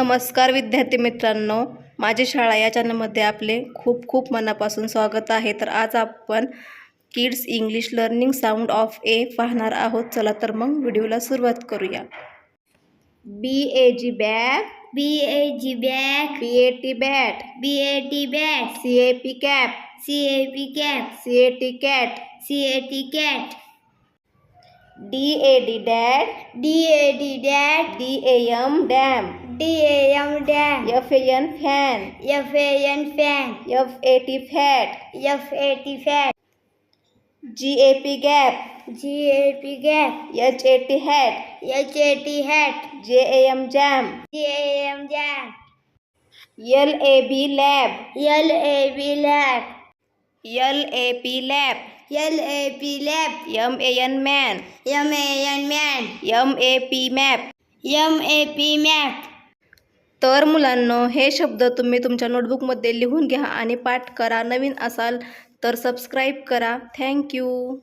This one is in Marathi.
नमस्कार विद्यार्थी मित्रांनो, माझी शाळा या चॅनलमध्ये आपले खूप खूप मनापासून स्वागत आहे। तर आज आपण kids English learning sound of A पाहणार आहोत। चला तर मग व्हिडिओला सुरुवात करूया। BAG bag, BAG bag, BAT bat, BAT bat, CAP cap, CAP cap, CAT cat, CAT cat, DAD dad, DAD dad, DAM dam, DAM dam, FAN fan, FAN fan, FAT fat, FAT fat, GAP gap, GAP gap, HAT hat, HAT hat, JAM jam, JAM jam, LAB lab, LAB lab, LAP lap, LAP lab, MAN man, MAN man, MAP map. MAP map. तर मुलांनो, हे शब्द तुम्ही तुमच्या नोटबुकमध्ये लिहून घ्या आणि पाठ करा। नवीन असाल तर सबस्क्राईब करा। थँक्यू।